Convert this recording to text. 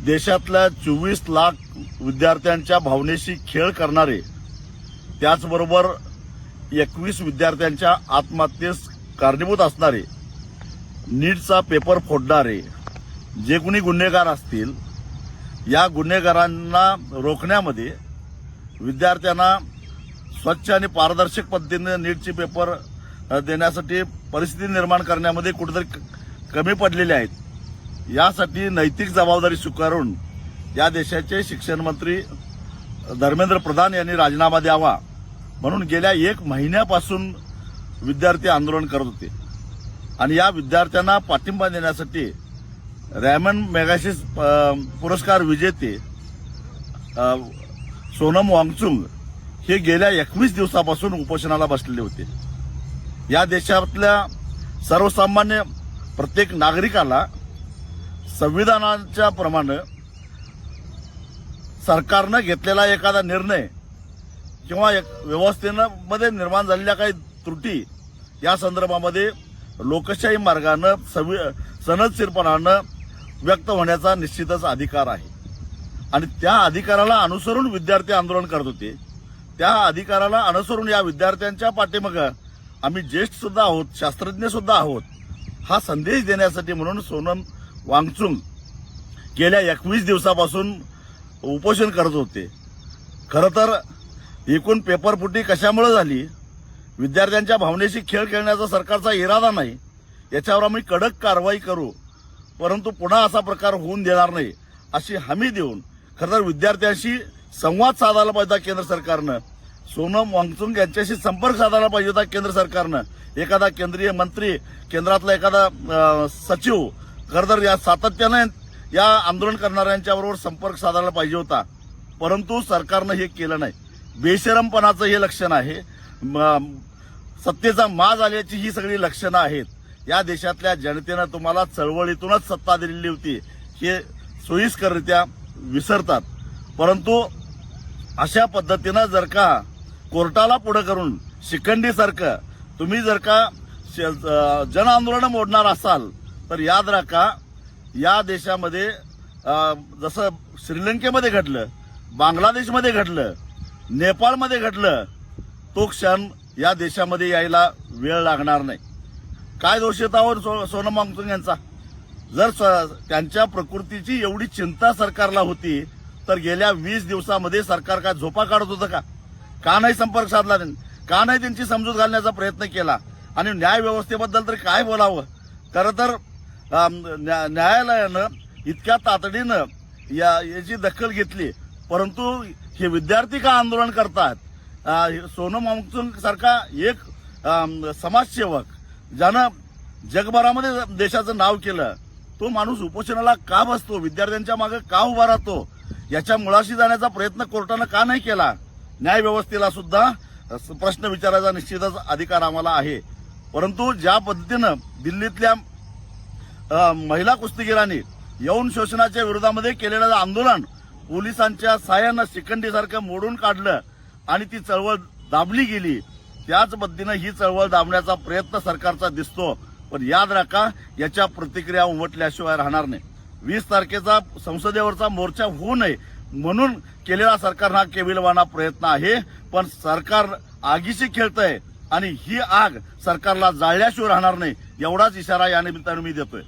देशातल्या 24 लाख विद्यार्थ्यांच्या भावनेशी खेळ करणारे, त्याचबरोबर 21 विद्यार्थ्यांच्या आत्महत्येस कारणीभूत असणारे, नीटचा पेपर फोडणारे जे कोणी गुन्हेगार असतील, या गुन्हेगारांना रोखण्यामध्ये, विद्यार्थ्यांना स्वच्छ आणि पारदर्शक पद्धतीने नीटचे पेपर देण्यासाठी परिस्थिती निर्माण करण्यामध्ये कुठेतरी कमी पडलेले आहेत. यासाठी नैतिक जबाबदारी स्वीकारून या देशाचे शिक्षण मंत्री धर्मेंद्र प्रधान यांनी राजीनामा द्यावा म्हणून गेल्या 1 महिन्यापासून विद्यार्थी आंदोलन करत होते. आणि या विद्यार्थ्यांना पाठिंबा देण्यासाठी रॅमन मॅगसेसे पुरस्कार विजेते सोनम वांगचुक हे गेल्या 21 दिवसापासून उपोषणाला बसलेले होते. या देशातल्या सर्वसामान्य प्रत्येक नागरिकाला संविधानाच्या प्रमाणे सरकारनं घेतलेला एखादा निर्णय किंवा व्यवस्थेमध्ये निर्माण झालेल्या काही त्रुटी या संदर्भामध्ये लोकशाही मार्गानं सनदशीरपणानं व्यक्त होण्याचा निश्चितच अधिकार आहे. आणि त्या अधिकाराला अनुसरून विद्यार्थी आंदोलन करत होते. त्या अधिकाराला अनुसरून या विद्यार्थ्यांच्या पाठीमागे आम्ही ज्येष्ठ सुद्धा आहोत, शास्त्रज्ञ सुद्धा आहोत, हा संदेश देण्यासाठी म्हणून सोनम वांगचुक गेल्या 21 दिवसापासून उपोषण करत होते. खरं तर एकूण पेपरफुटी कशामुळे झाली, विद्यार्थ्यांच्या भावनेशी खेळ खेळण्याचा सरकारचा इरादा नाही. याच्यावर आम्ही कडक कारवाई करू, परंतु पुन्हा असा प्रकार होऊन देणार नाही अशी हमी देऊन खरं तर विद्यार्थ्यांशी संवाद साधायला पाहिजे होता केंद्र सरकारनं. सोनम वांगचुक यांच्याशी संपर्क साधायला पाहिजे होता केंद्र सरकारनं. एखादा केंद्रीय मंत्री, केंद्रातला एखादा सचिव खरं तर या सातत्याने या आंदोलन करणाऱ्यांच्या बरोबर संपर्क साधायला पाहिजे होता, परंतु सरकारनं हे केलं नाही. बेशरमपणाचं हे लक्षण आहे. सत्तेचा माज आल्याची ही सगळी लक्षणं आहेत. या देशातल्या जनतेनं तुम्हाला चळवळीतूनच सत्ता दिलेली होती हे सोयीस्कररित्या विसरतात. परंतु अशा पद्धतीनं जर का कोर्टाला पुढे करून शिखंडीसारखं तुम्ही जर का जन आंदोलन मोडणार असाल तर याद राखा, या देशामध्ये जसं श्रीलंकेमध्ये घडलं, बांगलादेशमध्ये घडलं, नेपाळमध्ये घडलं, तो क्षण या देशामध्ये यायला वेळ लागणार नाही. काय दोष येत आहोत सोनम वांगचुक यांचा? जर त्यांच्या प्रकृतीची एवढी चिंता सरकारला होती तर गेल्या 20 दिवसामध्ये सरकार काय झोपा काढत होतं का? का नाही संपर्क साधला त्यांनी? का नाही त्यांची समजूत घालण्याचा प्रयत्न केला? आणि न्याय व्यवस्थेबद्दल तरी काय बोलावं? खरं तर न्यायालयानं इतक्या तातडीनं याची दखल घेतली, परंतु हे विद्यार्थी का आंदोलन करतात? सोनम वांगचुक सारखा एक समाजसेवक ज्यानं जगभरामध्ये देशाचं नाव केलं, तो माणूस उपोषणाला का बसतो? विद्यार्थ्यांच्या मागे का उभा राहतो? याच्या मुळाशी जाण्याचा प्रयत्न कोर्टानं का नाही केला? न्याय व्यवस्थेला सुद्धा प्रश्न विचारायचा निश्चितच अधिकार आम्हाला आहे. परंतु ज्या पद्धतीनं दिल्लीतल्या महिला कुस्तीगिरांनी यौन शोषणाच्या विरोधामध्ये केलेलं आंदोलन पोलिसांच्या साह्यानं शिखंडीसारखं मोडून काढलं आणि ती चळवळ दाबली गेली, त्याच पद्धतीनं ही चळवळ दाबण्याचा प्रयत्न सरकारचा दिसतो. पण याद राखा, याच्या प्रतिक्रिया उमटल्याशिवाय राहणार नाही. 20 तारखेचा संसदेवरचा मोर्चा होऊ नये म्हणून केलेला सरकार हा केविलवाणा प्रयत्न आहे. पण सरकार आगीशी खेळतंय आणि ही आग सरकारला जाळल्याशिवाय राहणार नाही, एवढाच इशारा या निमित्तानं मी देतोय.